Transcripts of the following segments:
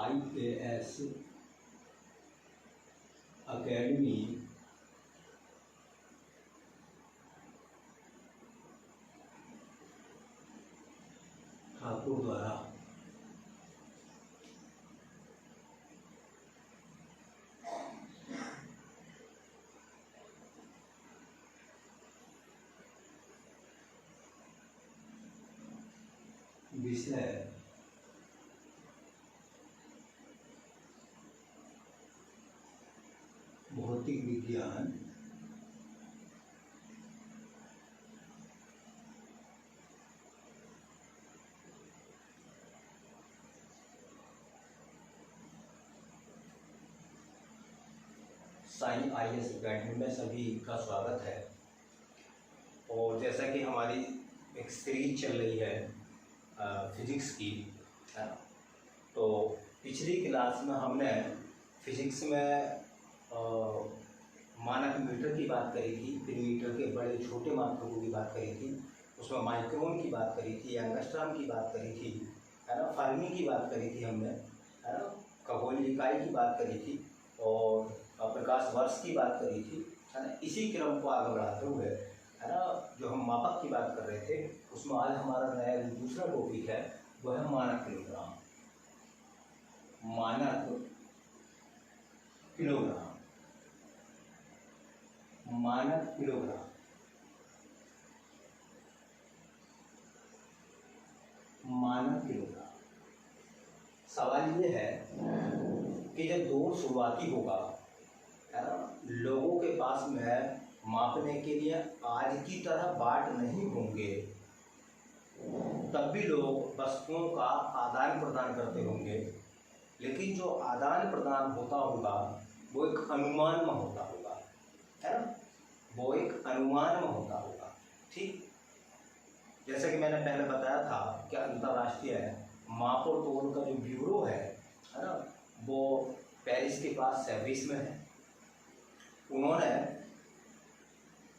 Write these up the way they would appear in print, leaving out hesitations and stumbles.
IAS academy Thakur द्वारा विषय भौतिक विज्ञान साई IAS अकेडमी में सभी का स्वागत है। और जैसा कि हमारी एक सीरीज चल रही है फिजिक्स की, है ना, तो पिछली क्लास में हमने फिजिक्स में मानक मीटर की बात करी थी, फिर मीटर के बड़े छोटे मात्रकों की बात करी थी, उसमें माइक्रोन की बात करी थी, एंगस्ट्रॉम की बात करी थी, है ना, फर्मी की बात करी थी हमने, है ना, खगोलीय इकाई की बात करी थी और प्रकाश वर्ष की बात करी थी, है ना। इसी क्रम को आगे बढ़ाते हुए, है ना, जो हम मापक की बात कर रहे थे उसमें आज हमारा नया दूसरा टॉपिक है, वह है मानक किलोग्राम। मानक किलोग्राम, मानक किलोग्राम, मानक किलोग्राम। सवाल ये है कि जब दौर शुरुआती होगा, है ना, लोगों के पास में मापने के लिए आज की तरह बाट नहीं होंगे, तब भी लोग वस्तुओं का आदान प्रदान करते होंगे, लेकिन जो आदान प्रदान होता होगा वो एक अनुमान में होता होगा, है ना, वो एक अनुमान में होता होगा। ठीक, जैसे कि मैंने पहले बताया था कि अंतर्राष्ट्रीय माप और तोल का जो ब्यूरो है ना, वो पेरिस के पास सेविस में है। उन्होंने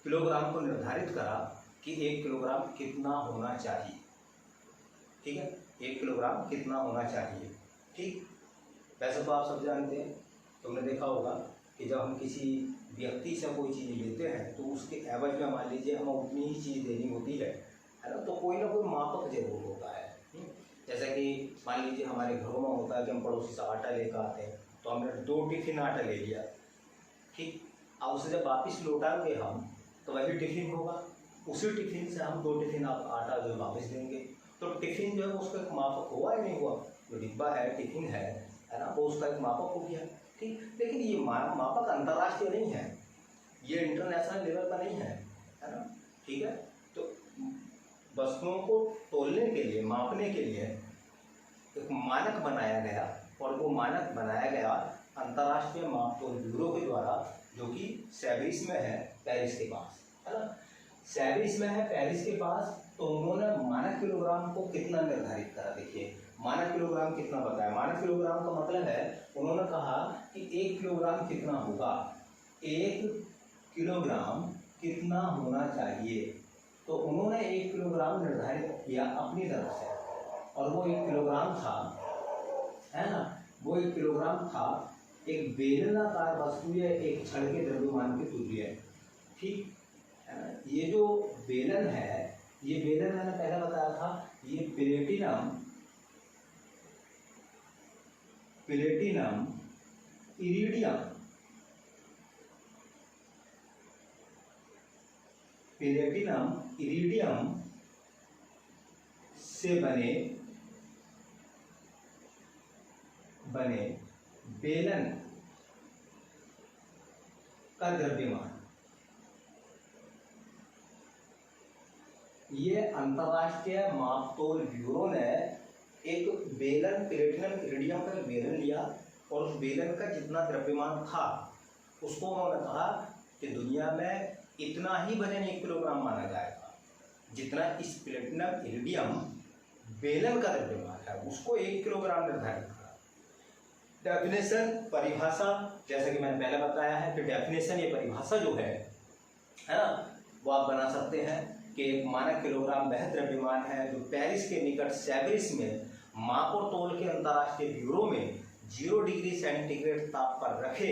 किलोग्राम को निर्धारित करा कि 1 किलोग्राम कितना होना चाहिए। ठीक है, 1 किलोग्राम कितना होना चाहिए। ठीक, वैसे तो आप सब जानते हैं, तुमने देखा होगा कि जब हम किसी व्यक्ति से कोई चीज़ लेते हैं तो उसके एवज में मान लीजिए हमें उतनी ही चीज़ देनी होती है ना, तो कोई ना कोई मापक जरूर होता है। जैसे कि मान लीजिए हमारे घरों में होता है कि हम पड़ोसी से आटा लेकर आते हैं, तो हमने 2 टिफिन आटा ले लिया। ठीक, अब उसे जब वापस लौटाएंगे हम तो वही टिफिन होगा, उसी टिफिन से हम 2 टिफिन आटा जो वापस देंगे, तो टिफिन जो है उसका एक मापक हुआ या नहीं हुआ? जो डिब्बा है, टिफिन है ना, वो उसका एक मापक हो गया। ठीक, लेकिन ये मापक अंतर्राष्ट्रीय नहीं है, ये इंटरनेशनल लेवल का नहीं है ना। ठीक है, तो वस्तुओं को तोलने के लिए, मापने के लिए एक मानक बनाया गया, और वो मानक बनाया गया अंतर्राष्ट्रीय माप तोल ब्यूरो के द्वारा, जो कि सेविस में है, पेरिस के पास, है ना। सेविस में है, पेरिस के पास। तो उन्होंने मानक किलोग्राम को कितना निर्धारित करा? देखिए, मानक किलोग्राम कितना बताया? मानक किलोग्राम का मतलब है, उन्होंने कहा कि 1 किलोग्राम कितना होगा, 1 किलोग्राम कितना होना चाहिए। तो उन्होंने 1 किलोग्राम निर्धारित किया अपनी तरफ से, और वो 1 किलोग्राम था, है ना, वो 1 किलोग्राम था एक बेलनाकार वस्तु या एक छड़ के द्रव्यमान के तुल्य। ठीक, ये जो बेलन है, ये बेलन मैंने पहले बताया था, ये प्लेटिनम इरिडियम, प्लेटिनम इरिडियम से बने बेलन का द्रव्यमान। ये अंतर्राष्ट्रीय माप तोल ब्यूरो ने एक बेलन, प्लेटिनम इरिडियम का बेलन लिया, और उस बेलन का जितना द्रव्यमान था उसको उन्होंने कहा कि दुनिया में इतना ही वजन 1 किलोग्राम माना जाएगा, जितना इस प्लेटिनम इरिडियम बेलन का द्रव्यमान है, उसको 1 किलोग्राम निर्धारित करा। डेफिनेशन, परिभाषा, जैसे कि मैंने पहले बताया है कि डेफिनेशन, ये परिभाषा जो है ना, वो आप बना सकते हैं कि एक मानक किलोग्राम वह द्रव्यमान है जो पेरिस के निकट सेविस में माप और तोल के अंतर्राष्ट्रीय ब्यूरो में 0 डिग्री सेंटीग्रेड ताप पर रखे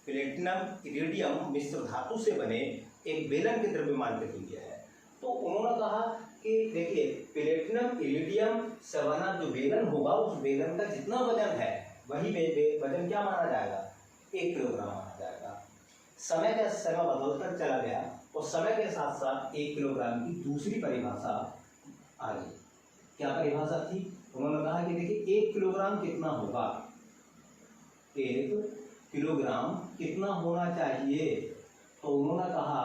प्लेटिनम इरिडियम मिश्र धातु से बने एक बेलन के द्रव्यमान के तुल्य है। तो उन्होंने कहा कि देखिए प्लेटिनम इरिडियम से बना जो बेलन होगा उस बेलन का जितना वजन है वही वजन क्या माना जाएगा, 1 किलोग्राम माना जाएगा। समय बदलकर चला गया और समय के साथ साथ 1 किलोग्राम की दूसरी परिभाषा आ गई। क्या परिभाषा थी? उन्होंने कहा कि देखिए 1 किलोग्राम कितना होगा, 1 किलोग्राम कितना होना चाहिए। तो उन्होंने कहा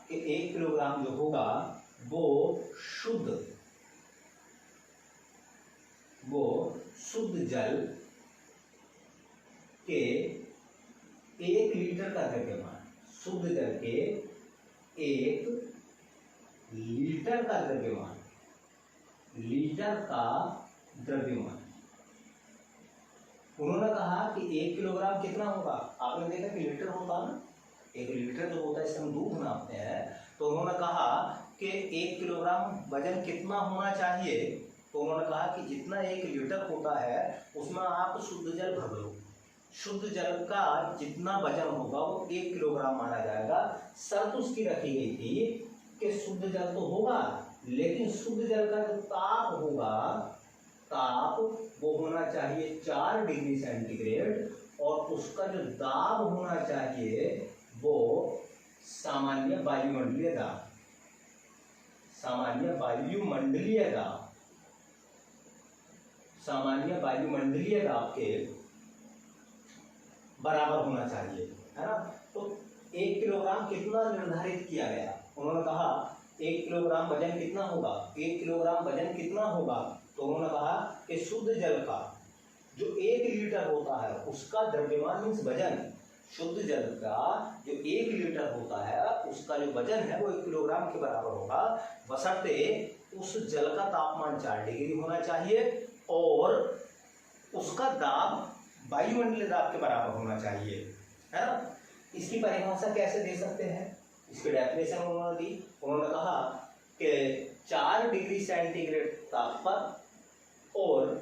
कि 1 किलोग्राम जो होगा वो शुद्ध जल के 1 लीटर का द्रव्यमान, शुद्ध जल के 1 लीटर का द्रव्यमान, लीटर का द्रव्यमान। उन्होंने कहा कि 1 किलोग्राम कितना होगा, आपने देखा कि लीटर होता है ना, 1 लीटर जो होता है इससे हम दूध नापते हैं। तो उन्होंने कहा कि 1 किलोग्राम वजन कितना होना चाहिए। तो उन्होंने कहा कि जितना 1 लीटर होता है उसमें आप शुद्ध जल भर लो, शुद्ध जल का जितना वजन होगा वो 1 किलोग्राम माना जाएगा। शर्त उसकी रखी गई थी कि शुद्ध जल तो होगा लेकिन शुद्ध जल का जो ताप होगा, ताप वो होना चाहिए 4 डिग्री सेंटीग्रेड और उसका जो दाब होना चाहिए वो सामान्य वायुमंडलीय दाब, सामान्य वायुमंडलीय दाब, सामान्य वायुमंडलीय दाब के बराबर होना चाहिए, है ना। तो 1 किलोग्राम कितना निर्धारित किया गया, उन्होंने कहा 1 किलोग्राम वजन कितना होगा, 1 किलोग्राम वजन कितना होगा। तो उन्होंने कहा कि शुद्ध जल का जो 1 लीटर होता है उसका द्रव्यमान मीन्स वजन, शुद्ध जल का जो 1 लीटर होता है उसका जो वजन है वो 1 किलोग्राम के बराबर होगा, बशर्ते उस जल का तापमान 4 डिग्री होना चाहिए और उसका दाब वायुमंडलीय दाब के बराबर होना चाहिए, है ना। इसकी परिभाषा कैसे दे सकते हैं, इसकी डेफिनेशन उन्होंने दी। उन्होंने कहा कि 4 डिग्री सेंटीग्रेड ताप पर और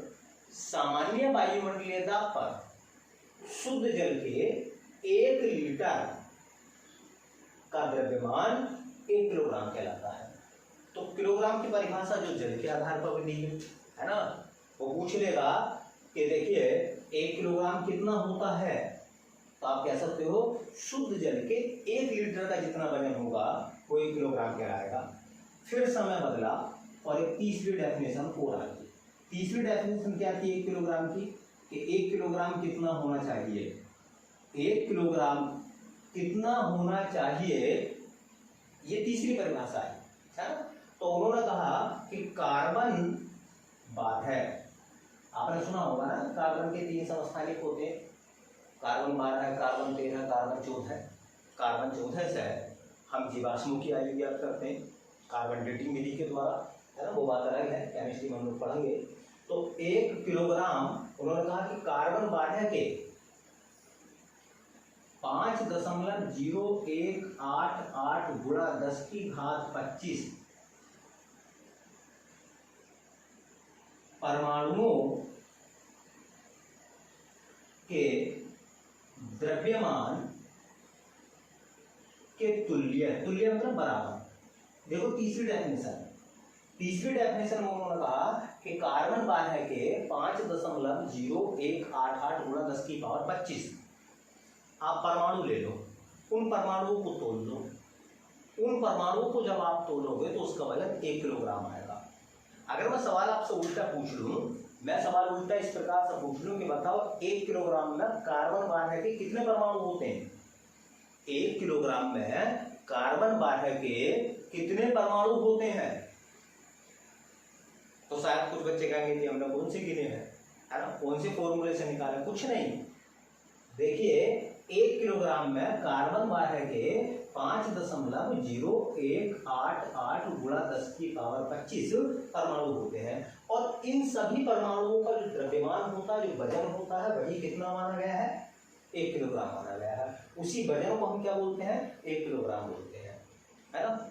सामान्य वायुमंडलीय दाब पर शुद्ध जल के 1 लीटर का द्रव्यमान 1 किलोग्राम कहलाता है। तो किलोग्राम की परिभाषा जो जल के आधार पर बनी है ना, वो पूछ लेगा कि देखिए 1 किलोग्राम कितना होता है, तो आप कह सकते हो शुद्ध जल के 1 लीटर का जितना वजन होगा वो 1 किलोग्राम कहलाएगा। फिर समय बदला और एक तीसरी डेफिनेशन और आ गई। तीसरी डेफिनेशन क्या थी 1 किलोग्राम की, कि 1 किलोग्राम कितना होना चाहिए, 1 किलोग्राम कितना होना चाहिए, ये तीसरी परिभाषा है ना। तो उन्होंने कहा कि कार्बन बाधक, आपने सुना होगा ना कार्बन के 3 समस्थानिक होते हैं, कार्बन 12, कार्बन 13, कार्बन 14। कार्बन 14 से हम जीवाश्मों की आयु ज्ञात करते हैं कार्बन डेटिंग विधि के द्वारा, है ना, वो बात अलग है, केमिस्ट्री में हम लोग पढ़ेंगे। तो 1 किलोग्राम उन्होंने कहा कि कार्बन 12 के 5.0188 गुणा 10 की घात 25 परमाणुओं के द्रव्यमान के तुल्य, तुल्य मतलब बराबर। देखो तीसरी डेफिनेशन में उन्होंने कहा कि कार्बन 12 के 5.0188 गुणा 10 की पावर 25 आप परमाणु ले लो, उन परमाणुओं को तोल लो, उन परमाणुओं को जब आप तोलोगे तो उसका वजन 1 किलोग्राम आएगा। अगर मैं सवाल आपसे उल्टा पूछ लूं, मैं सवाल उल्टा इस प्रकार से पूछ लूं कि बताओ 1 किलोग्राम में कार्बन 12 के कितने परमाणु होते हैं, 1 किलोग्राम में कार्बन 12 के कितने परमाणु होते हैं। तो शायद कुछ बच्चे कहेंगे कि हमने कौन से गिने हैं, है ना, कौन से फॉर्मूले से निकाले, कुछ नहीं। देखिए 1 किलोग्राम में कार्बन 12 के 5.0188 गुणा 10 की पावर 25 परमाणु होते हैं और इन सभी परमाणुओं का जो द्रव्यमान होता है, जो वजन होता है, वही कितना माना गया है, 1 किलोग्राम माना गया है। उसी वजन को हम क्या बोलते हैं, 1 किलोग्राम बोलते हैं, है ना।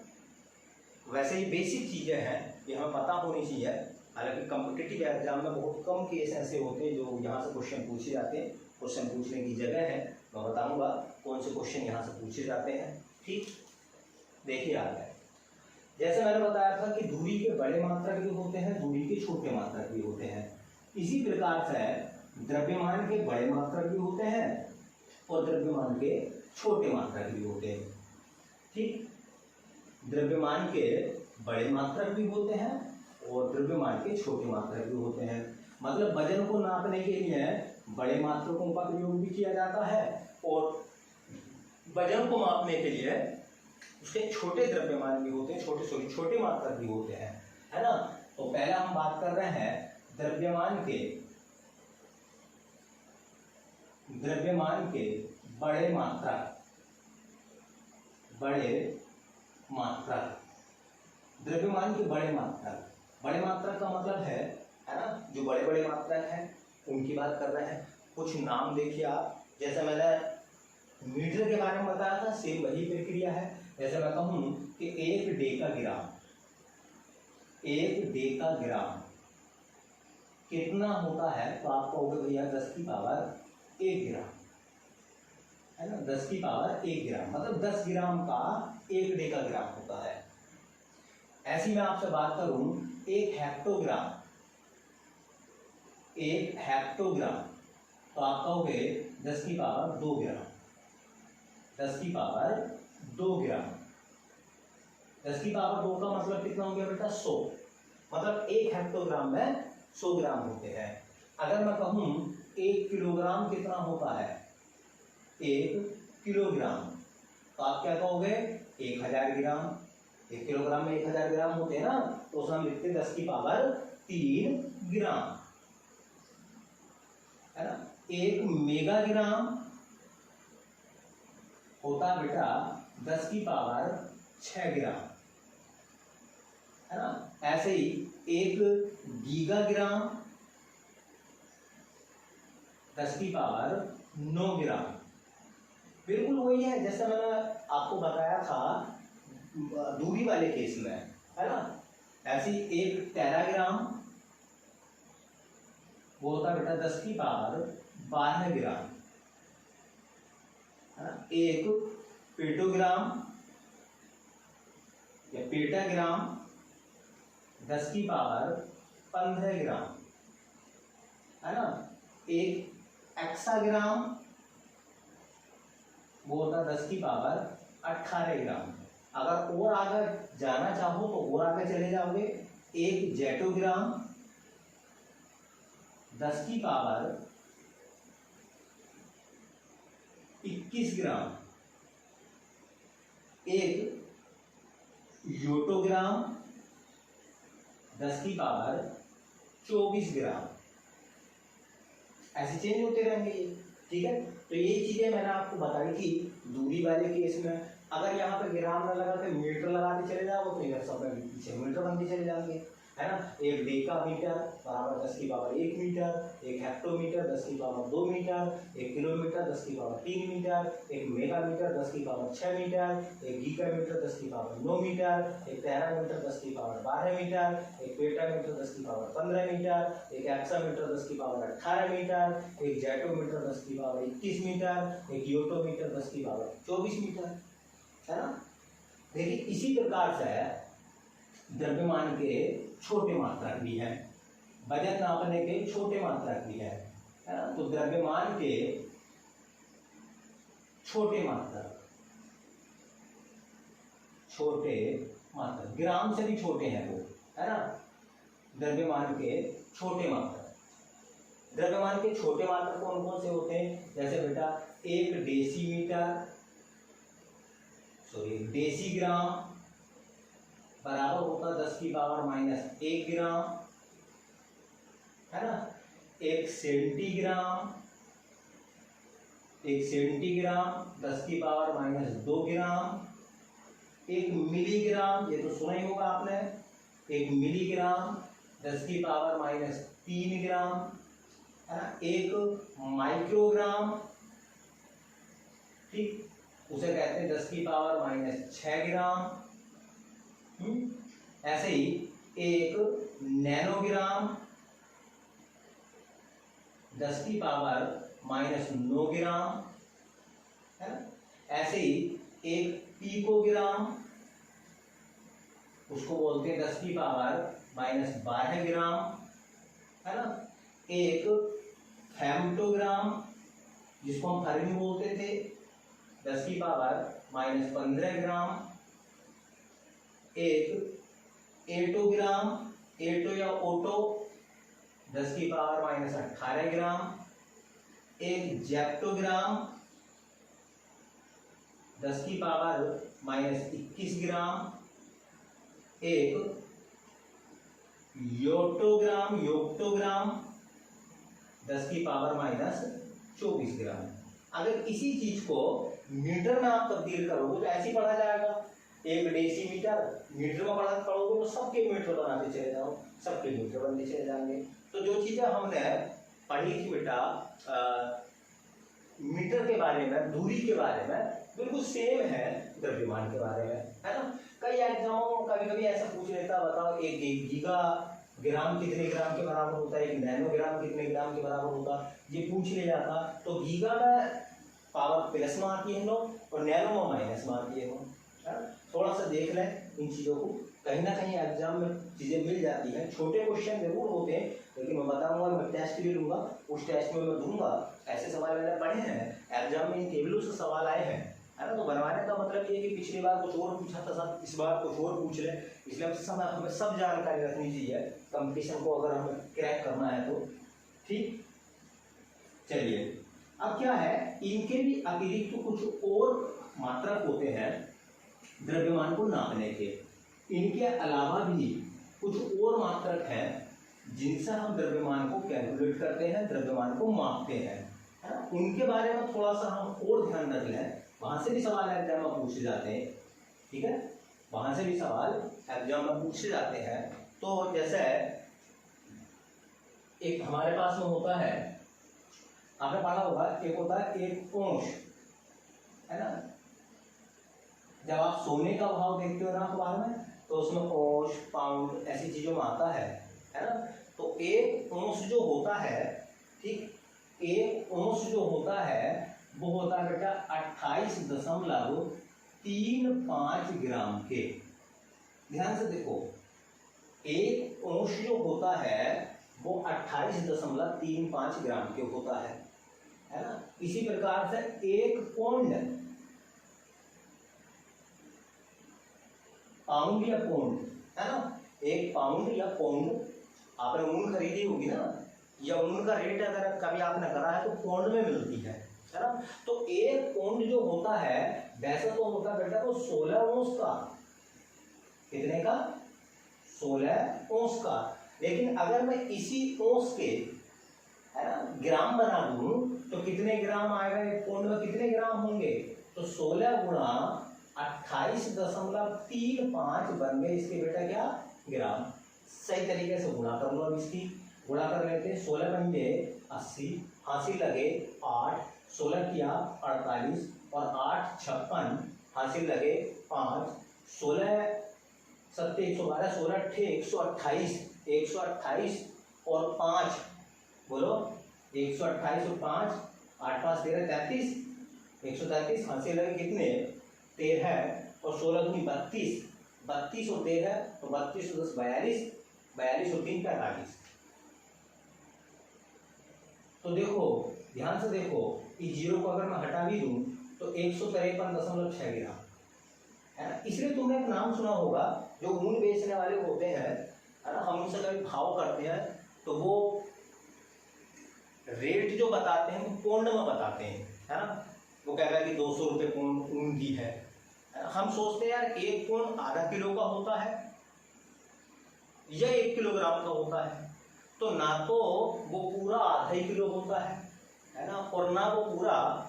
वैसे ही बेसिक चीजें हैं, ये हमें पता होनी चाहिए हालांकि कॉम्पिटिटिव एग्जाम में बहुत कम केस ऐसे होते हैं जो यहाँ से क्वेश्चन पूछे जाते हैं। क्वेश्चन पूछने की जगह है, मैं बताऊंगा कौन से क्वेश्चन यहाँ से पूछे जाते हैं। ठीक, देखिए आगे, जैसे मैंने बताया था कि दूरी के बड़े मात्रक भी होते हैं, दूरी के छोटे मात्रक भी होते हैं। इसी प्रकार से द्रव्यमान के बड़े मात्रक भी होते हैं और द्रव्यमान के छोटे मात्रक भी होते हैं। ठीक, द्रव्यमान के बड़े मात्रक भी होते हैं और द्रव्यमान के छोटे मात्रक भी होते हैं। मतलब वजन को नापने के लिए बड़े मात्रकों का प्रयोग भी किया जाता है और वजन को मापने के लिए उसके छोटे द्रव्यमान भी होते हैं, छोटे मात्रक भी होते हैं, है ना। तो पहले हम बात कर रहे हैं द्रव्यमान के बड़े मात्रक। द्रव्यमान के बड़े मात्रक का मतलब है ना, जो बड़े बड़े मात्रक हैं उनकी बात कर रहे हैं। कुछ नाम देखिए आप, जैसे मैंने मीटर के बारे में बताया था, सेम वही प्रक्रिया है। जैसे मैं कहूँ कि 1 डेकाग्राम कितना होता है, तो आप कहोगे भैया 10 की पावर 1 ग्राम, है ना। 10 की पावर 1 ग्राम मतलब 10 ग्राम का 1 डेकाग्राम होता है। ऐसी मैं आपसे बात करूं 1 हेक्टोग्राम, तो आप कहोगे 10 की पावर 2 ग्राम, 10 की पावर 2 ग्राम। 10 की पावर 2 का मतलब कितना हो गया बेटा 100, मतलब 1 हेक्टोग्राम में 100 ग्राम होते हैं। अगर मैं कहूं 1 किलोग्राम कितना होता है, 1 किलोग्राम, तो आप क्या कहोगे 1000 ग्राम। 1 किलोग्राम में 1000 ग्राम होते हैं ना, तो उसमें हम लिखते हैं 10 की पावर 3 ग्राम, है ना। 1 मेगाग्राम होता बेटा 10 की पावर 6 ग्राम, है ना। ऐसे ही 1 गीगाग्राम 10 की पावर 9 ग्राम। बिल्कुल वही है जैसे मैंने आपको बताया था दूरी वाले केस में, है ना। ऐसी 1 टेराग्राम वो होता बेटा 10 की पावर 12 ग्राम, है ना। 1 पेटोग्राम या पेटाग्राम 10 की पावर 15 ग्राम, है ना। 1 एक्साग्राम वो होता 10 की पावर 18 ग्राम। अगर और आगे जाना चाहो तो और आगे चले जाओगे, 1 जेटोग्राम 10 की पावर 21 ग्राम। 1 योटोग्राम 10 की पावर 24 ग्राम। ऐसे चेंज होते रहेंगे ये, ठीक है। तो ये चीजें मैंने आपको बताई थी दूरी वाले केस में। अगर यहाँ पर ग्राम न लगा के मीटर लगाते चले जाओ तो इधर सब में पीछे मीटर बनते चले जाएंगे, है ना। 1 डेकामीटर बराबर 10 की पावर 1 मीटर, 1 हेक्टोमीटर 10 की पावर 2 मीटर, 1 किलोमीटर 10 की पावर 3 मीटर, 1 मेगामीटर 10 की पावर 6 मीटर, 1 गीगामीटर 10 की पावर 9 मीटर, 1 टेरामीटर 10 की पावर 12 मीटर, 1 पेटामीटर 10 की पावर 15 मीटर, 1 एक्सामीटर 10 की पावर 18 मीटर, 1 जेटोमीटर 10 की पावर 21 मीटर, 1 योटोमीटर 10 की पावर 24 मीटर, है ना। देखिए इसी प्रकार से द्रव्यमान के छोटे मात्रक भी हैं, वजन नापने के छोटे मात्रक भी है ना। तो द्रव्यमान के छोटे मात्रक ग्राम से भी छोटे हैं वो, है ना। द्रव्यमान के छोटे मात्रक, द्रव्यमान के छोटे मात्रक कौन कौन से होते हैं, जैसे बेटा 1 डेसीग्राम बराबर होता 10 की पावर -1 ग्राम, है ना। 1 सेंटीग्राम 10 की पावर -2 ग्राम। 1 मिलीग्राम, ये तो सुना ही होगा आपने, 1 मिलीग्राम 10 की पावर -3 ग्राम, है ना। 1 माइक्रोग्राम, ठीक, उसे कहते हैं 10 की पावर -6 ग्राम। ऐसे ही एक नैनोग्राम 10⁻⁻9 ग्राम, है ना। ऐसे ही एक पिकोग्राम, उसको बोलते हैं 10⁻12 ग्राम, है ना। एक फेम्टोग्राम, जिसको हम फर्मी बोलते थे, 10⁻15 ग्राम। एक एटोग्राम, एटो या ओटो, 10⁻18 ग्राम। एक जेप्टोग्राम, 10⁻21 ग्राम। एक योक्टोग्राम, 10⁻24 ग्राम। अगर इसी चीज को मीटर में आप तब्दील करोगे तो ऐसे ही पढ़ा जाएगा। एक डेसीमीटर मीटर में पढ़ोगे तो सबके मीटर बनाते चले जाओ, सबके मीटर बनते चले जाएंगे। तो जो चीजें हमने पढ़ी थी बेटा मीटर के बारे में, दूरी के बारे में, बिल्कुल सेम है द्रव्यमान के बारे में, है ना। कई एग्जामों कभी कभी ऐसा पूछ लेता, बताओ एक गीगा ग्राम कितने ग्राम के बराबर होता है, एक नैनोग्राम कितने ग्राम के बराबर होता, ये पूछ ले जाता। तो गीगा में पावर प्लस में आती है हम लोग और नैनो में माइनस में आती है हम, है ना। थोड़ा सा देख लें इन चीज़ों को, कहीं ना कहीं एग्जाम में चीज़ें मिल जाती हैं। छोटे क्वेश्चन जरूर होते हैं, लेकिन मैं बताऊंगा, मैं टेस्ट भी लूँगा, उस टेस्ट में मैं दूंगा। ऐसे सवाल मैंने पढ़े हैं एग्जाम में, इन टेबलों से सवाल आए हैं, है ना। तो बनवाने का मतलब ये कि पिछली बार कुछ और पूछा था सर, इस बार कुछ और पूछ ले, इसलिए हमें सब जानकारी रखनी चाहिए कंपटीशन को अगर हमें क्रैक करना है तो। ठीक, चलिए अब क्या है, इनके भी अतिरिक्त कुछ और मात्रक होते हैं द्रव्यमान को नापने के। इनके अलावा भी कुछ और मात्रक हैं जिनसे हम द्रव्यमान को कैलकुलेट करते हैं, द्रव्यमान को मापते हैं, है ना। उनके बारे में थोड़ा सा हम और ध्यान रख लें, वहां से भी सवाल एग्जाम में पूछे जाते हैं, ठीक है, वहां से भी सवाल एग्जाम में पूछे जाते हैं। तो जैसे एक हमारे पास में होता है, आपने पढ़ा होगा, एक होता है एक औंस, है ना। जब आप सोने का भाव देखते हो ना अखबार में, तो उसमें औंस, पाउंड ऐसी चीजों में आता है ना। तो एक औंस जो होता है, ठीक, एक औंस जो होता है वो होता है बेटा 28.35 ग्राम के। ध्यान से देखो, एक औंस जो होता है वो 28.35 ग्राम के होता है ना। इसी प्रकार से एक पौंड, पाउंड या पौंड, है ना, एक पाउंड या पौंड, आपने ऊन खरीदी होगी ना, या ऊन का रेट अगर कभी आपने करा है तो पौंड में मिलती है ना। तो एक पौंड जो होता है वैसे तो होता है बेटा वो 16 औंस का, कितने का, 16 औंस का। लेकिन अगर मैं इसी औंस के, है ना, ग्राम बना दूं तो कितने ग्राम आएगा, एक पौंड में कितने ग्राम होंगे, तो 16 गुणा 28.35 बन गए इसके बेटा क्या, ग्राम। सही तरीके से गुणा कर लो, अब इसकी गुणा कर लेते हैं। 16 पंजे 80, हासिल लगे 8, 16 किया 48 और 8 56, हासिल लगे 5, 16 सत्ते 112, 16 अट्ठे 128, 128 और 5, बोलो 128 और 5, 8 5 13 33, 133, हासिल लगे कितने 13 और 16 दूनी 32, 32 और 13 तो 32 और 10 42, 42 और 3 45। तो देखो ध्यान से देखो, इस जीरो को अगर मैं हटा भी दूं तो 153.6 ग्राम, है ना। इसलिए तुमने एक नाम सुना होगा, जो ऊन बेचने वाले होते हैं, है ना, हम उनसे कभी भाव करते हैं तो वो रेट जो बताते हैं वो पौंड में बताते हैं, है ना। वो कह रहा है कि 200 रुपये पौंड ऊन की है। हम सोचते हैं यार एक पौंड आधा किलो का होता है या 1 किलोग्राम का होता है, तो ना तो वो पूरा आधा ही किलो होता है ना, और ना वो पूरा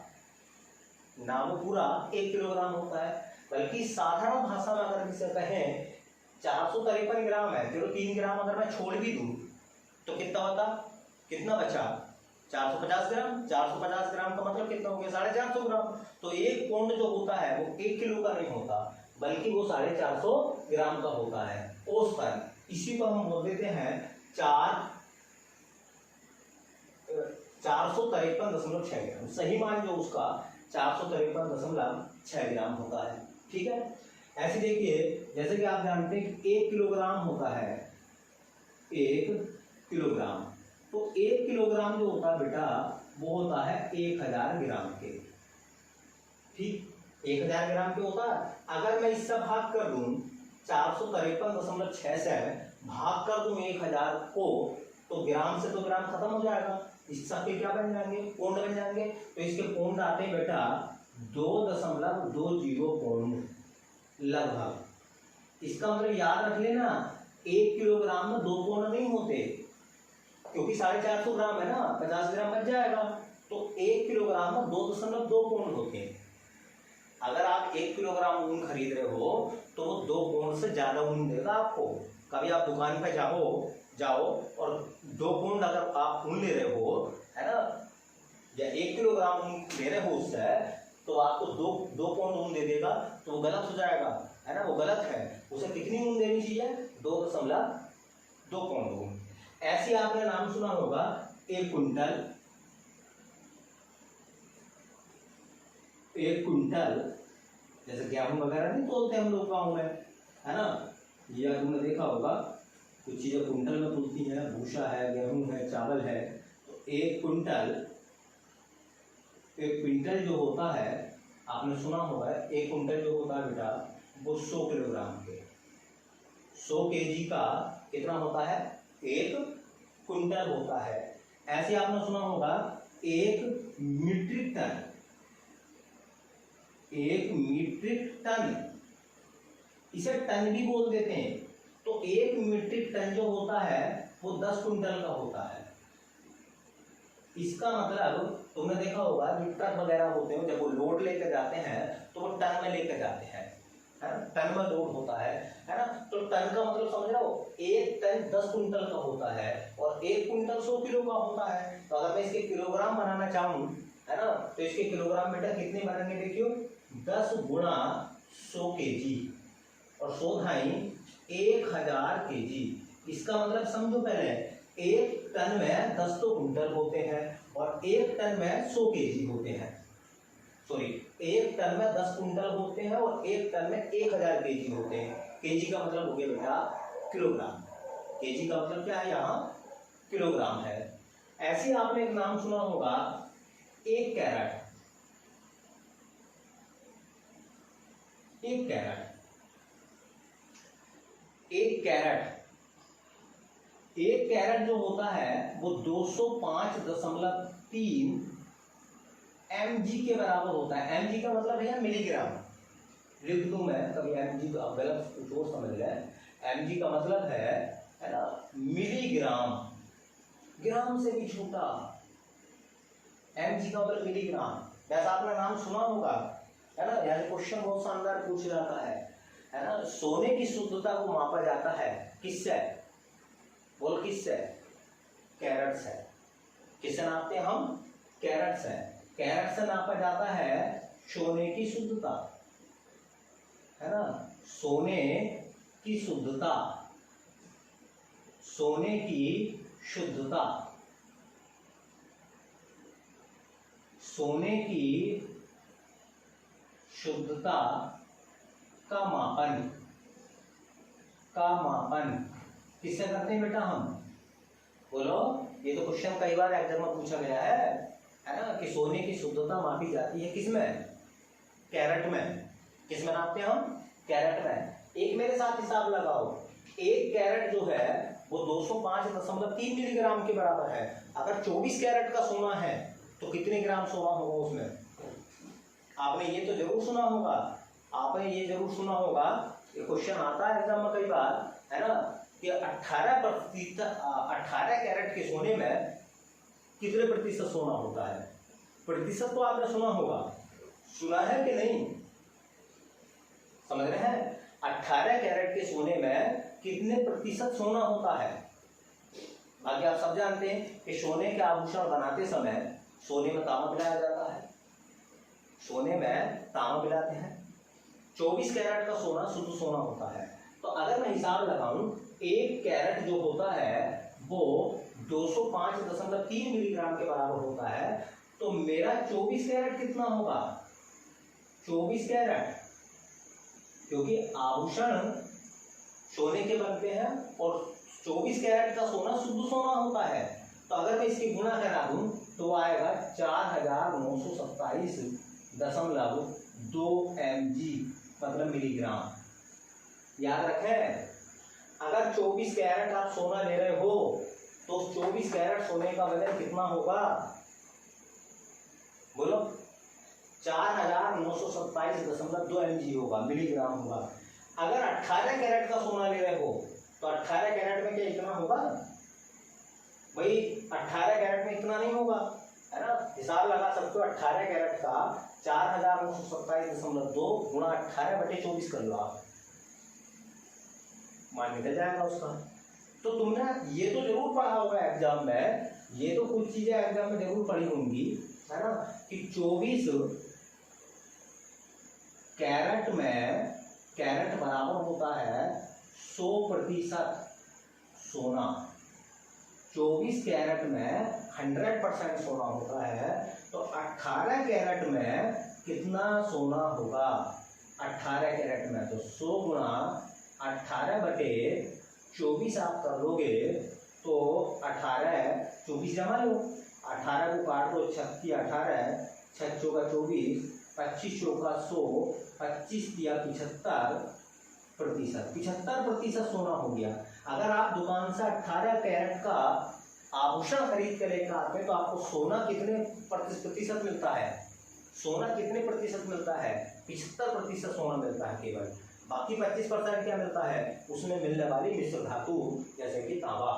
1 किलोग्राम होता है। बल्कि साधारण भाषा में अगर इसे कहें 453 ग्राम है, चलो 3 ग्राम अगर मैं छोड़ भी दूं तो कितना होता, कितना बचा 450 ग्राम। 450 ग्राम का मतलब कितना हो गया 450 ग्राम। तो एक पौंड जो होता है वो 1 किलो का नहीं होता, बल्कि वो 450 ग्राम का होता है औसतन। इसी को हम बोल देते हैं 453.6 ग्राम। सही मान जो उसका 453.6 ग्राम होता है। ठीक है, ऐसे देखिए जैसे कि आप जानते हैं कि 1 किलोग्राम होता है, 1 किलोग्राम। तो 1 किलोग्राम जो होता है बेटा वो होता है 1000 ग्राम के। ठीक, 1000 ग्राम के होता है। अगर मैं इससे भाग कर दूं 453.6 से भाग कर दूं 1000 को, तो ग्राम से तो ग्राम खत्म हो जाएगा। इस सबके क्या बन जाएंगे, पौंड बन जाएंगे। तो इसके पौंड आते हैं बेटा 2.20 पौंड लगभग। इसका मतलब याद रख लेना 1 किलोग्राम में 2 पौंड नहीं होते, क्योंकि 450 ग्राम है ना, 50 ग्राम बच जाएगा। तो 1 किलोग्राम में 2.2 पौंड होते हैं। अगर आप 1 किलोग्राम ऊन खरीद रहे हो तो वो 2 पौंड से ज्यादा ऊन देगा आपको। कभी आप दुकान पर जाओ और 2 पौंड अगर आप ऊन ले रहे हो, है ना, या 1 किलोग्राम ऊन ले रहे हो उससे, तो आपको 2 पौंड ऊन दे देगा, तो वो गलत हो जाएगा, है ना, वो गलत है। उसे कितनी ऊन देनी चाहिए, 2.2 पौंड ऊन। ऐसे आपने नाम सुना होगा 1 कुंटल, 1 कुंटल जैसे गेहूं वगैरह नहीं तोलते हम लोग गाँव में, है ना, ये तुमने देखा होगा कुछ चीजें कुंटल में तुलती हैं, भूसा है, गेहूं है, चावल है। तो 1 क्विंटल जो होता है, आपने सुना होगा 1 कुंटल जो होता है बेटा वो 100 किलोग्राम के, 100 केजी का कितना होता है, 1 कुंटल होता है। ऐसे आपने सुना होगा 1 मीट्रिक टन, 1 मीट्रिक टन, इसे टन भी बोल देते हैं। तो 1 मीट्रिक टन जो होता है वो 10 कुंटल का होता है। इसका मतलब तुमने देखा होगा जो ट्रक वगैरह होते हैं, जब वो लोड लेकर जाते हैं तो वो टन में लेकर जाते हैं, है ना, टन में लोड होता है ना। तो टन का मतलब समझ रहे हो, 1 टन 10 कुंटल का होता है और 1 कुंटल 100 किलो का होता है। तो अगर मैं इसके किलोग्राम बनाना चाहूँ, है ना, तो इसके किलोग्राम बेटा कितने बनेंगे, देखियो 10 गुणा 100 केजी और 100 ढाई 1000 केजी। इसका मतलब समझो पहले, 1 टन में 10 तो कुंटल होते हैं और 1 टन में 100 केजी होते हैं। सॉरी, 1 टन में 10 कुंटल होते हैं और 1 टन में 1000 केजी होते हैं। केजी का मतलब हो गया बेटा किलोग्राम। केजी का मतलब क्या है, यहाँ किलोग्राम है। ऐसे आपने एक नाम सुना होगा 1 कैरेट। 1 कैरेट, 1 कैरेट, 1 कैरेट जो होता है वो 205.3 mg के बराबर होता है। mg का मतलब है मिलीग्राम। लिख दूं मैं, कभी mg आप गलत कुछ और समझ गए। mg का मतलब है ना मिलीग्राम, ग्राम से भी छोटा। mg का मतलब मिलीग्राम। वैसा आपने नाम सुना होगा, है ना, यानी क्वेश्चन बहुत शानदार पूछ जाता है ना। सोने की शुद्धता को मापा जाता है किससे, बोल किससे, कैरेट से। किससे नापते हैं हम, कैरेट से। कैरेट से नापा जाता है सोने की शुद्धता, है ना, सोने की शुद्धता, सोने की शुद्धता, सोने की शुद्धता का मापन, किससे करते हैं बेटा हम, बोलो। ये तो क्वेश्चन कई बार एग्जाम में पूछा गया है ना, कि सोने की शुद्धता मापी जाती है किसमें, कैरेट में। किसमें नापते हैं हम, कैरेट में। एक मेरे साथ हिसाब लगाओ, 1 कैरेट जो है वो 205.3 मिलीग्राम के बराबर है। अगर 24 कैरेट का सोना है तो कितने ग्राम सोना होगा उसमें। आपने ये तो जरूर सुना होगा, आपने ये जरूर सुना होगा, ये क्वेश्चन आता है एग्जाम में कई बार, है ना, कि 18 कैरेट के सोने में कितने प्रतिशत सोना होता है। प्रतिशत तो आपने सुना होगा, सुना है कि नहीं, समझ रहे हैं। 18 कैरेट के सोने में कितने प्रतिशत सोना होता है। बाकी आप सब जानते हैं कि सोने के आभूषण बनाते समय सोने में तांबा मिलाया जाता है, सोने में तांबा मिलाते हैं। 24 कैरेट का सोना शुद्ध सोना होता है। तो अगर मैं हिसाब लगाऊं एक कैरेट जो होता है वो 205.3 मिलीग्राम के बराबर होता है, तो मेरा 24 कैरेट कितना होगा? 24 कैरेट, क्योंकि आभूषण सोने के बनते हैं और 24 कैरेट का सोना शुद्ध सोना होता है। तो अगर मैं इसकी गुणा करा दूं तो आएगा 4927.2 mg मतलब मिलीग्राम। याद रखें, अगर 24 कैरेट आप सोना ले रहे हो तो 24 कैरेट सोने का वजन कितना होगा? बोलो, 4927.2 mg होगा, मिलीग्राम होगा। अगर 18 कैरेट का सोना ले रहे हो तो 18 कैरेट में क्या इतना होगा? भाई 18 कैरेट में इतना नहीं होगा, है ना। हिसाब लगा सकते हो, 18 कैरेट का 4927.2 गुणा 18/24 कर लो आप, मान निकल जाएगा उसका। तो तुमने ये तो जरूर पढ़ा होगा एग्जाम में, ये तो कुछ चीजें एग्जाम में जरूर पढ़ी होंगी, है ना, कि 24 कैरेट में कैरेट बराबर होता है 100% सोना। 24 कैरेट में 100% सोना होता है, तो 18 कैरेट में कितना सोना होगा? 18 कैरेट में तो 100 गुणा 18/24 आप कर लोगे तो 18, 24 जमा लो, 18 को काट दो, 36 18, 6 चौका 24, 25 चौका 100, 25 दिया 75%, 75% सोना हो गया। अगर आप दुकान से 18 कैरेट का आभूषण खरीद कर लेकर आते हैं तो आपको सोना कितने प्रतिशत मिलता है? सोना कितने प्रतिशत मिलता है? 75% सोना मिलता है केवल। बाकी 25% क्या मिलता है? उसमें मिलने वाली मिश्र धातु, जैसे कि तांबा,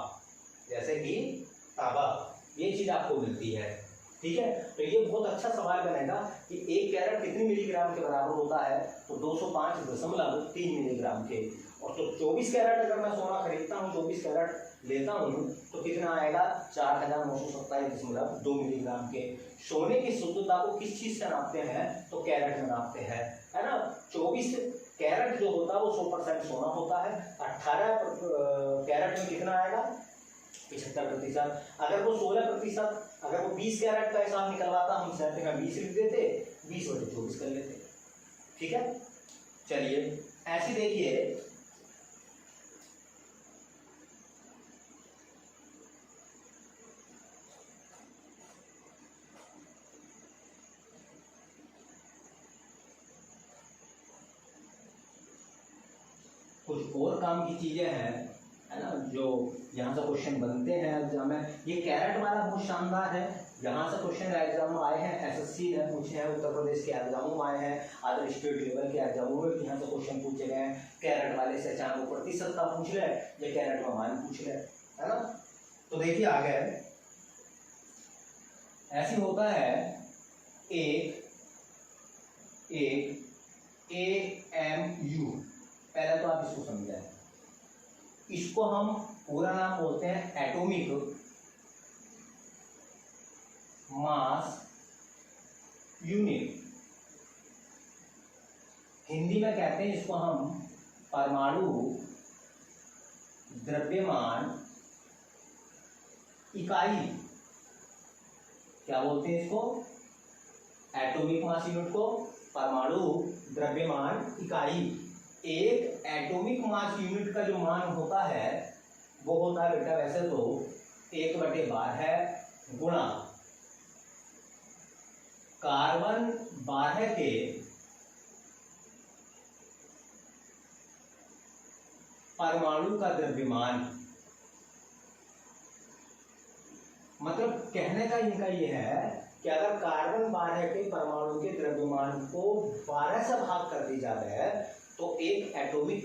ये चीज आपको मिलती है। ठीक है, तो ये बहुत अच्छा सवाल बनेगा कि एक कैरेट कितने मिलीग्राम के बराबर होता है? तो 205.3 मिलीग्राम के। और तो 24 कैरेट अगर मैं सोना खरीदता हूँ, 24 कैरेट लेता हूँ तो कितना आएगा? 4927.2 मिलीग्राम के। सोने की शुद्धता को किस चीज से नापते हैं? तो कैरेट में नापते हैं, है ना। 24 कैरेट जो होता है वो 100% सोना होता है। 18 कैरेट में कितना आएगा? 75%। अगर वो 16%, अगर वो 20 कैरेट का हिसाब निकलवाता, हम कहते हैं 20 लिख देते, 20/24 कर लेते। ठीक है, चलिए ऐसे देखिए, कुछ और काम की चीजें हैं, है ना, जो यहाँ से क्वेश्चन बनते हैं एग्जाम में। ये कैरेट वाला बहुत शानदार है, यहाँ से क्वेश्चन एग्जाम में आए हैं, एसएससी ने पूछे हैं, उत्तर प्रदेश के एग्जामों में आए हैं, अदर स्टेट लेवल के एग्जामों में यहाँ से क्वेश्चन पूछे गए हैं। कैरेट वाले से चाहे वो प्रतिशत का पूछ ले या कैरेट में मान पूछ ले, है ना। तो देखिए आगे ऐसी होता है एक AMU। पहले तो आप इसको समझाएं, इसको हम पूरा नाम बोलते हैं एटॉमिक मास यूनिट। हिंदी में कहते हैं इसको हम परमाणु द्रव्यमान इकाई। क्या बोलते हैं इसको? एटॉमिक मास यूनिट को परमाणु द्रव्यमान इकाई। एक एटॉमिक मास यूनिट का जो मान होता है वो होता है बेटा वैसे तो 1/12 गुणा कार्बन 12 के परमाणु का द्रव्यमान। मतलब कहने का इनका ये है कि अगर कार्बन 12 के परमाणु के द्रव्यमान को 12 से भाग कर दी जाए तो एक एटॉमिक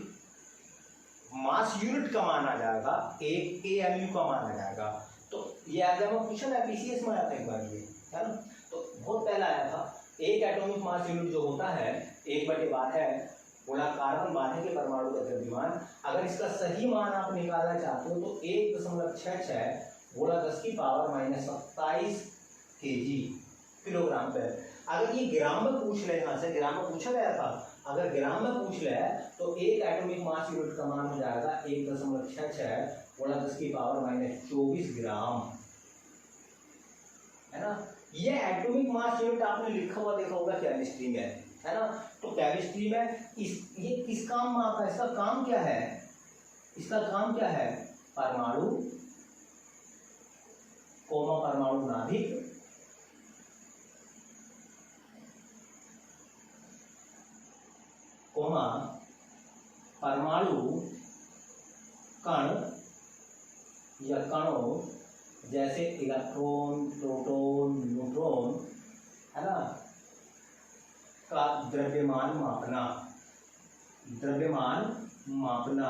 मास यूनिट का माना जाएगा, एक AMU का माना जाएगा। तो ये एग्जाम में पूछा ना, PCS में आया था एक बार ये, है ना। तो बहुत पहला आया था, एक एटॉमिक मास यूनिट जो होता है 1/12 गुणा कार्बन 12 के परमाणु का द्रव्यमान। अगर इसका सही मान आप निकालना चाहते हो तो 1.66 गुणा 10⁻⁻27 kg किलोग्राम पे। अगर ये ग्राम में पूछ ले, यहाँ से ग्राम में पूछा गया था, अगर ग्राम में पूछ ले तो एक एटॉमिक मास यूनिट का मान हो जाएगा 1.66 गुणा 10 की पावर माइनस 24 ग्राम, है ना। ये एटॉमिक मास यूनिट आपने लिखा हुआ देखा होगा केमिस्ट्री में, है ना। तो केमिस्ट्री में ये किस काम में आता है, इसका काम क्या है, इसका काम क्या है, परमाणु कोमा परमाणु नाभिक कोमा परमाणु कण या कणों जैसे इलेक्ट्रॉन, प्रोटॉन, न्यूट्रॉन, है ना, का द्रव्यमान मापना, द्रव्यमान मापना,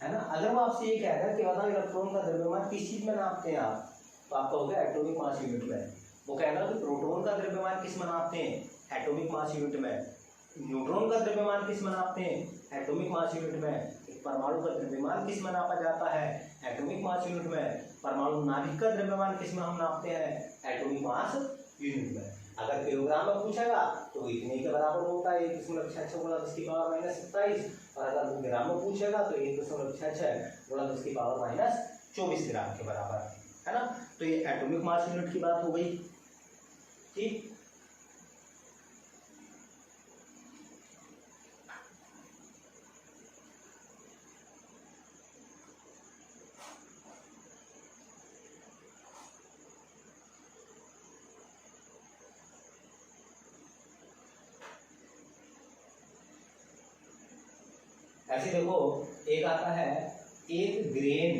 है ना। अगर वो आपसे ये कह रहा है कि बताओ इलेक्ट्रॉन का द्रव्यमान किस चीज में नापते हैं आप, तो आपका हो गया एटॉमिक मास यूनिट में। वो कहेगा कि प्रोटॉन का द्रव्यमान किस में नापते हैं, एटॉमिक मास यूनिट में। न्यूट्रॉन का द्रव्यमान किस में नापते हैं, एटॉमिक मास यूनिट में। परमाणु का द्रव्यमान किस में नापा जाता है, एटॉमिक मास यूनिट में। परमाणु नाभिक का द्रव्यमान किस में हम नापते हैं, एटॉमिक मास यूनिट में। अगर किलोग्राम में पूछेगा तो इतने के बराबर होता है 1.66 गुणा 10 की पावर माइनस 27, और अगर ग्राम में पूछेगा तो 1.66 गुणा 10 की पावर माइनस 24 ग्राम के बराबर, है ना। तो ये एटॉमिक मास यूनिट की बात हो गई, ठीक। ऐसे देखो एक आता है एक ग्रेन,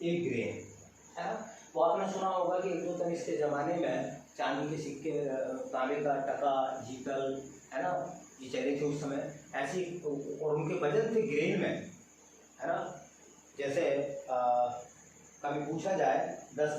एक ग्रेन, है ना। वो आपने सुना होगा कि 1-2 के ज़माने में चांदी के सिक्के, तांबे का टका, जीतल, है ना, ये चले थे उस समय ऐसी, और उनके वजन थे ग्रेन में, है ना। जैसे कभी पूछा जाए 10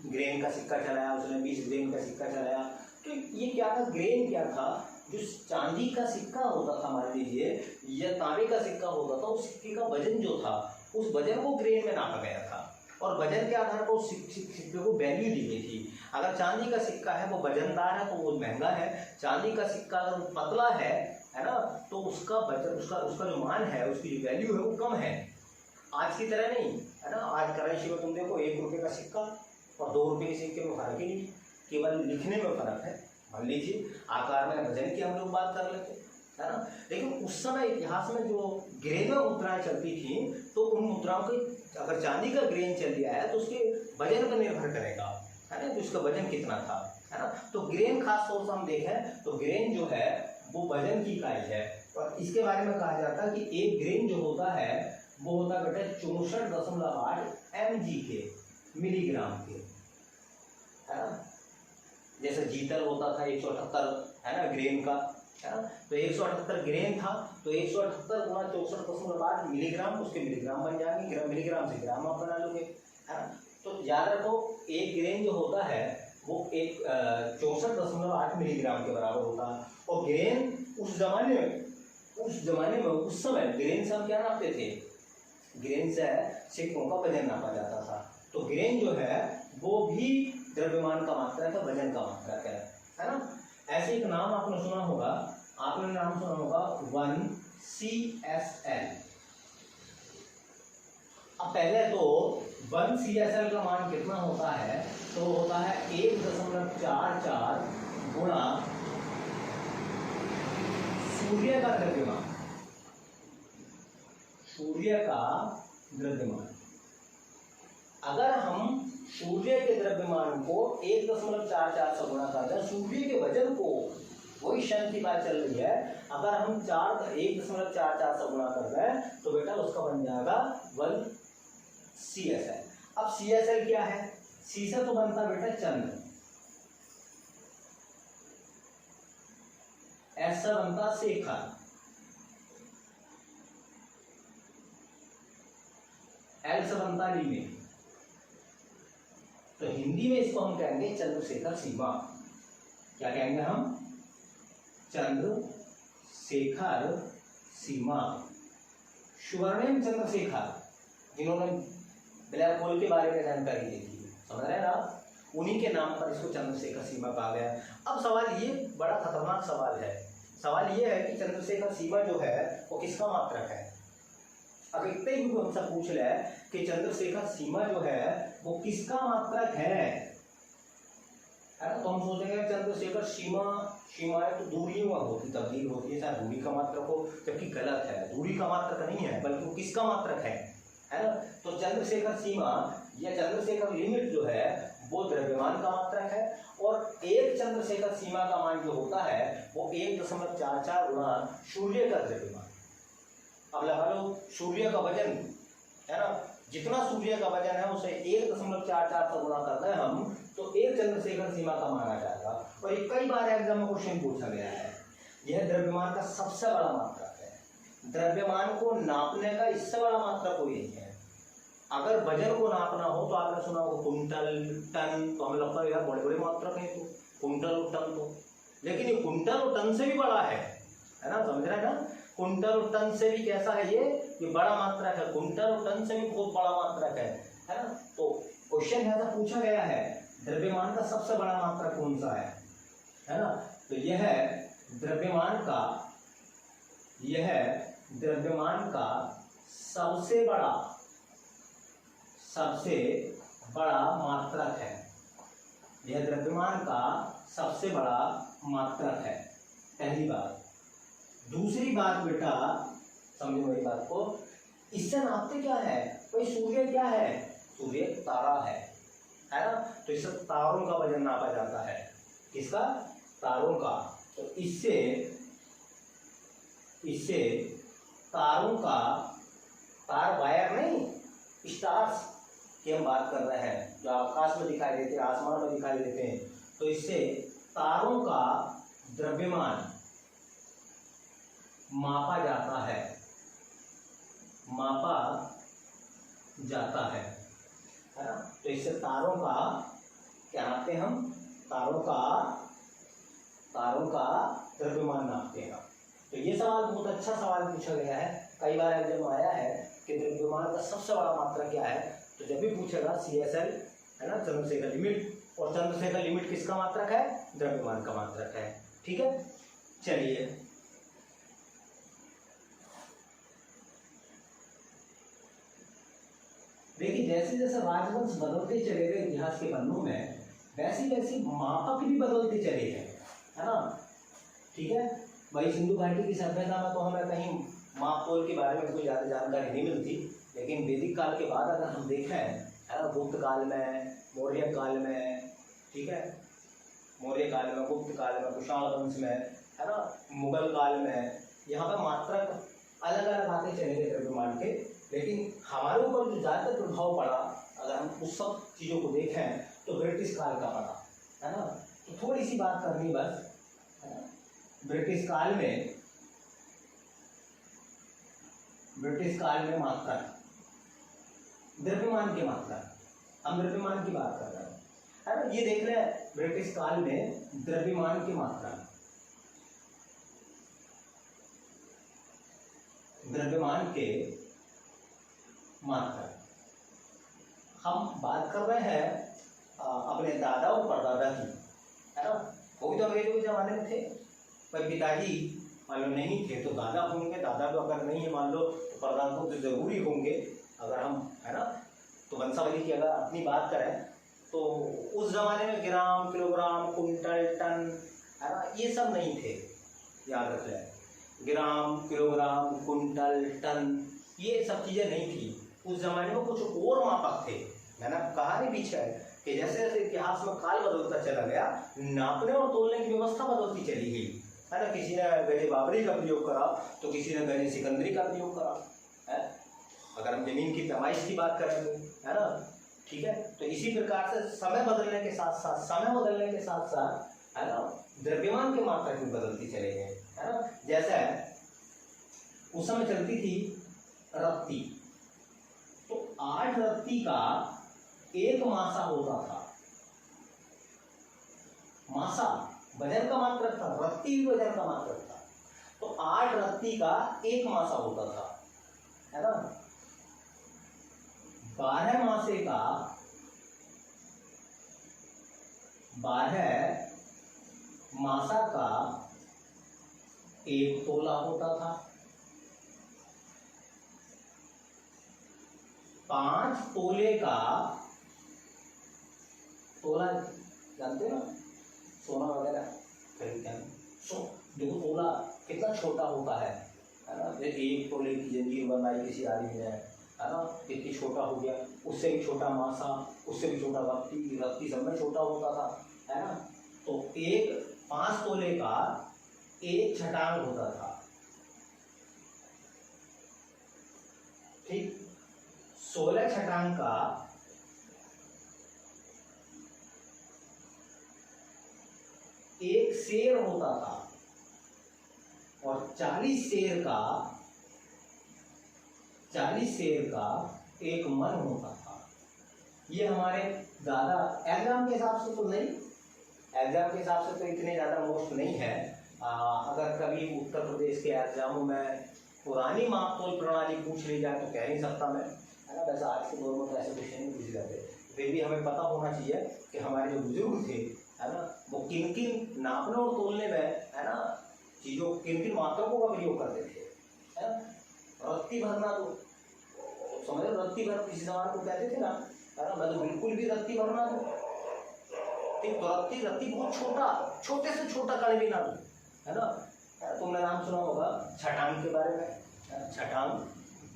ग्रेन का सिक्का चलाया उसने, 20 ग्रेन का सिक्का चलाया, तो ये क्या था, ग्रेन क्या था, जो चांदी का सिक्का होता था मान लीजिए या तांबे का सिक्का होता था, उस सिक्के का वजन जो था उस वजन को ग्रेन में नापा गया था, और वजन के आधार पर उस सिक्के को वैल्यू दी गई थी। अगर चांदी का सिक्का है वो वजनदार है तो वो महंगा है, चांदी का सिक्का अगर पतला है ना, तो उसका वजन, उसका जो मान है, उसकी जो वैल्यू है वो कम है। आज की तरह नहीं, है ना। आज करेंसी में तुम देखो 1 रुपये का सिक्का और 2 रुपये के सिक्के में फर्क ही नहीं, केवल लिखने में फर्क है। मान लीजिए आकार में, वजन की हम लोग बात कर लेते हैं, है ना। लेकिन उस समय इतिहास में जो ग्रेन में मुद्राएं चलती थी, तो उन मुद्राओं के अगर चांदी का ग्रेन चल दिया है तो उसके वजन पर निर्भर करेगा, है ना, तो उसका वजन कितना था, है ना। तो ग्रेन खास तौर से हम देखें तो ग्रेन जो है वो वजन की इकाई है, और इसके बारे में कहा जाता है कि एक ग्रेन जो होता है वो होता बेटा 64.8 mg के, मिलीग्राम के, है ना। जैसे जीतल होता था 178, है ना, ग्रेन का, है ना। तो 178 ग्रेन था, तो 178 गुणा 64.8 मिलीग्राम, उसके मिलीग्राम बन जाएंगे, ग्राम मिलीग्राम से ग्राम आप बना लोगे, है ना। तो याद रखो एक ग्रेन जो होता है वो 64.8 मिलीग्राम के बराबर होता है। और ग्रेन उस जमाने में उस समय ग्रेन से हम क्या नापते थे, ग्रेन से सिक्कों का वजन नापा जाता था। तो ग्रेन जो है वो भी द्रव्यमान का मात्रक है, वजन का मात्रक है ना। ऐसे एक नाम आपने सुना होगा, आपने नाम सुना होगा 1CSL। अब पहले तो 1CSL का मान कितना होता है, तो होता है 1.44 गुणा सूर्य का द्रव्यमान, सूर्य का द्रव्यमान। अगर हम सूर्य के द्रव्यमान को 1.44 से गुणा कर दें, सूर्य के वजन को, वही क्षण की बात चल रही है, अगर हम 1.44 से गुणा कर दें तो बेटा उसका बन जाएगा 1CSL। अब CSL क्या है, C से तो बनता बेटा चंद्र, S से बनता शेखर, L से बनता लीले। तो हिंदी में इसको हम कहेंगे चंद्रशेखर सीमा। क्या कहेंगे हम, चंद्रशेखर सीमा। स्वर्णिम चंद्रशेखर, जिन्होंने ब्लैक होल के बारे में जानकारी दी थी, समझ रहे हैं ना, उन्हीं के नाम पर इसको चंद्रशेखर सीमा कहा गया। अब सवाल ये बड़ा खतरनाक सवाल है। सवाल ये है कि चंद्रशेखर सीमा जो है वो किसका मात्रक है। अब इतने ही हमसे पूछ ले कि चंद्रशेखर सीमा जो है वो किसका मात्रक है ना, तो हम सोचेंगे चंद्रशेखर सीमाएं तो दूरियों होती तब्दील होती है, चाहे दूरी का मात्रक हो, जबकि गलत है, दूरी का मात्रक नहीं है बल्कि वो किसका मात्रक है ना। तो चंद्रशेखर सीमा या चंद्रशेखर लिमिट जो है वो द्रव्यमान का मात्रक है, और एक चंद्रशेखर सीमा का मान जो होता है वो 1.44 गुना सूर्य का द्रव्यमान। अब लगा लो सूर्य का वजन है ना, जितना सूर्य का वजन है उसे 1.44 से गुणा करते हैं हम, तो एक चंद्रशेखर सीमा का माना जाएगा। और ये कई बार एग्जाम में क्वेश्चन पूछा गया है। यह द्रव्यमान का सबसे बड़ा मात्रक है। द्रव्यमान को नापने का इससे बड़ा मात्रक कोई नहीं है। अगर वजन को नापना हो तो आपने सुना होगा कुंटल, टन, तो हमें लगता है यार बड़े बड़े मात्रक हैं तो कुंटल और टन, तो लेकिन ये कुंटल और टन से भी बड़ा है ना, समझ रहे हैं ना। कुंटल और टन से भी कैसा है ये बड़ा मात्रक है। कुंटल और टन से भी बहुत बड़ा मात्रक है ना। तो क्वेश्चन ऐसा पूछा गया है द्रव्यमान का सबसे बड़ा मात्रक कौन सा है ना। तो यह द्रव्यमान का सबसे बड़ा मात्रक है। यह द्रव्यमान का सबसे बड़ा मात्रक है, पहली बात। दूसरी बात बेटा समझो मेरी बात को, इससे नापते क्या है भाई, सूर्य क्या है, सूर्य तारा है ना। तो इससे तारों का वजन नापा जाता है। किसका, तारों का। तो इससे तारों का, तार वायर नहीं, स्टार्स की हम बात कर रहे हैं जो आकाश में दिखाई देते हैं, आसमान में दिखाई देते हैं। तो इससे तारों का द्रव्यमान मापा जाता है ना। तो इससे तारों का क्या नापते हैं हम, तारों का द्रव्यमान नापते हैं। तो ये सवाल बहुत अच्छा सवाल पूछा गया है, कई बार एग्जाम में आया है कि द्रव्यमान का सबसे बड़ा मात्रक क्या है। तो जब भी पूछेगा CSL है ना, चंद्रशेखर लिमिट, और चंद्रशेखर लिमिट किसका मात्रक है, द्रव्यमान का मात्रक है। ठीक है, चलिए देखिए, जैसे जैसे राजवंश बदलते चले गए इतिहास के पन्नों में, वैसे वैसे मापक भी बदलते चले गए, है ना। ठीक है भाई, सिंधु घाटी की सभ्यता में तो हमें कहीं माप तोल के बारे में कोई ज़्यादा जानकारी नहीं मिलती, लेकिन वैदिक काल के बाद अगर हम देखें है ना, गुप्त काल में, मौर्य काल में, ठीक है, मौर्य काल में, गुप्त काल में, कुषाण वंश में, है ना, मुगल काल में, यहाँ पर मात्रक अलग अलग आते चले गए द्रव्यमान के। लेकिन हमारे ऊपर जो ज़्यादातर प्रभाव पड़ा, अगर हम उस सब चीज़ों को देखें तो ब्रिटिश काल का पड़ा, है ना। तो थोड़ी सी बात करनी बस, है ना। ब्रिटिश काल में मात्रक, द्रव्यमान की मात्रा, हम द्रव्यमान की बात कर रहे हैं, है ना। ये देख रहे हैं ब्रिटिश काल में द्रव्यमान की मात्रा, द्रव्यमान के मात्रा। हम बात कर रहे हैं अपने दादा और परदादा की, है ना। वो भी तो अंग्रेजों के ज़माने में थे, पर पिताजी मान लो नहीं थे तो दादा होंगे, दादा तो अगर नहीं है मान लो तो परदादा तो जरूरी होंगे। अगर हम, है ना, तो वंशावली की अगर अपनी बात करें तो उस जमाने में ग्राम, किलोग्राम, कुंटल, टन, है ना, ये सब नहीं थे, याद रख लें। ग्राम, किलोग्राम, कुंटल, टन, ये सब चीज़ें नहीं थी उस जमाने में। कुछ और मापक थे। मैंने कहा नहीं पीछे कि जैसे जैसे इतिहास में काल बदलता चला गया, नापने और तोलने की व्यवस्था बदलती चली गई, है ना। किसी ने गजे बाबरी का प्रयोग करा तो किसी ने गजे सिकंदरी का प्रयोग करा, है। अगर हम जमीन की पैमाइश की बात करेंगे, है ना, ठीक है। तो इसी प्रकार से समय बदलने के साथ साथ, है ना, द्रव्यमान के मात्रा भी बदलती चले गए, है ना। जैसे उस समय चलती थी रत्ती, तो 8 रत्ती का 1 मासा होता था। मासा वजन का मात्रक था, रत्ती भी वजन का मात्रक था। तो 8 रत्ती का 1 मासा होता था, है ना। 12 मासे का 12 मासा का 1 तोला होता था। 5 तोले का तोला जानते हो ना, सोना वगैरह खरीदते हैं। देखो तोला कितना छोटा होता है ना। 1 तोले की जंजीर बनाई किसी आदमी ने, है ना, कितनी छोटा हो गया। उससे भी छोटा मासा, उससे भी छोटा रत्ती सब में छोटा होता था, है ना। तो 5 तोले का 1 छटांग होता था, ठीक। 16 छटांग का 1 शेर होता था और 40 शेर का 1 मन होता था। ये हमारे ज़्यादा एग्जाम के हिसाब से तो नहीं, एग्जाम के हिसाब से तो इतने ज़्यादा मोस्ट नहीं है। अगर कभी उत्तर प्रदेश के एग्जामों में पुरानी मापतोल प्रणाली पूछ ली जाए तो कह नहीं सकता मैं, है ना। वैसे आज के दौर में तो ऐसे क्वेश्चन नहीं पूछे जाते, फिर भी हमें पता होना चाहिए कि हमारे जो बुजुर्ग थे, है ना, वो किन किन नापने और तोलने में, है ना, चीज़ों किन किन मात्रकों का प्रयोग करते थे, है ना। रत्ती भरना तो समझ लो, रत्ती भर किसी जमाने को कहते थे ना, है ना। मैं तो बिल्कुल भी रत्ती भरना दूँ, ठीक। तो रत्ती बहुत छोटा, छोटे से छोटा कण भी ना दूँ, है ना। तुमने नाम सुना होगा छटांग के बारे में, छटांग,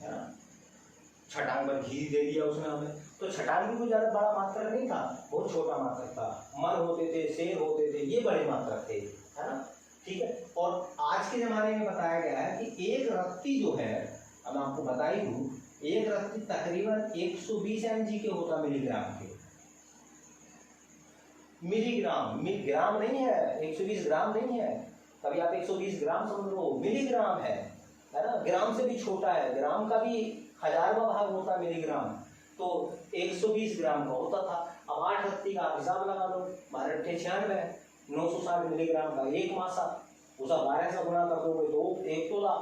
है ना। छटांग पर घी दे दिया उसने हमें, तो छटांग भी कोई ज़्यादा बड़ा मात्रक नहीं था, बहुत छोटा मात्रक था। मन होते थे, शेर होते थे, ये बड़े मात्रक थे, है ना, ठीक है। और आज के ज़माने में बताया गया है कि एक रत्ती जो है, अब मैं आपको बता ही दूँ, एक रत्ती तकरीबन 120 mg के होता, मिलीग्राम के। मिलीग्राम, ग्राम नहीं है, 120 ग्राम नहीं है। कभी आप 120 ग्राम समझ लो, मिलीग्राम है ना। ग्राम से भी छोटा है, ग्राम का भी 1000वां भाग होता है मिलीग्राम। तो 120 ग्राम का होता था। अब 8 रत्ती का आप हिसाब लगा लो, 12 96, 960 मिलीग्राम का 1 मासा। उसे 12 से गुणा कर दोगे तो 1 तोला,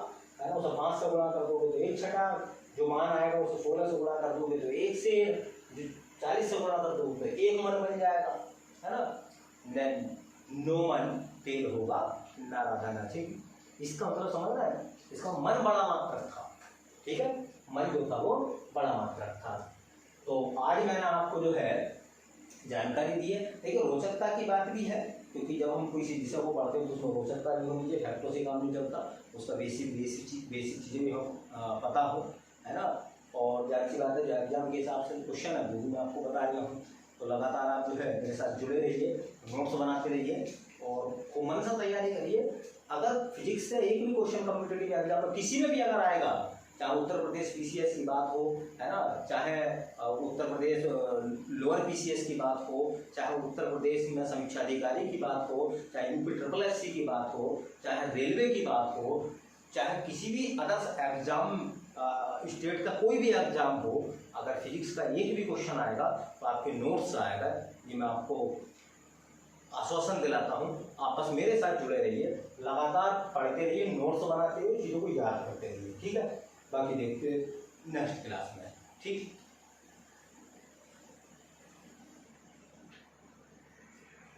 है ना। उसे 5 से गुणा कर दोगे तो 1 छटांग, जो मान आएगा उसे 16 से गुणा कर दोगे तो 1 शेर, 40 से गुणा कर दोगे तो 1 मन बन जाएगा, है ना। 9 मन तेल होगा ना राधा, ठीक। इसका मतलब समझ रहा है, इसका मन बड़ा मात्रक था, ठीक है। मन जो था वो बड़ा मात्रक था। तो आज मैंने आपको जो है जानकारी दी है। देखिए रोचकता की बात भी है, क्योंकि जब हम किसी विषय को पढ़ते हैं तो उसमें रोचकता भी होनी चाहिए। फैक्टों से काम नहीं चलता, उसका बेसिक चीज़ें भी हम पता हो, है ना। और जाहिर सी बात है, जो एग्जाम के हिसाब से क्वेश्चन है वो भी मैं आपको बता रहा हूँ। तो लगातार आप जो है मेरे साथ जुड़े रहिए, नोट्स बनाते रहिए और खूब मन से तैयारी करिए। अगर फिजिक्स से एक भी क्वेश्चन कॉम्पिटिटिव एग्जाम में किसी में भी अगर आएगा, चाहे उत्तर प्रदेश PCS की बात हो, है ना, चाहे उत्तर प्रदेश लोअर PCS की बात हो, चाहे उत्तर प्रदेश में समीक्षा अधिकारी की बात हो, चाहे UP SSC की बात हो, चाहे रेलवे की बात हो, चाहे किसी भी अदर्स एग्जाम स्टेट का कोई भी एग्जाम हो, अगर फिजिक्स का एक भी क्वेश्चन आएगा तो आपके नोट्स आएगा। ये मैं आपको आश्वासन दिलाता हूँ। आप बस मेरे साथ जुड़े रहिए, लगातार पढ़ते रहिए, नोट्स बनाते हुए चीज़ों को याद करते रहिए, ठीक है। बाकी देखते नेक्स्ट क्लास में, ठीक।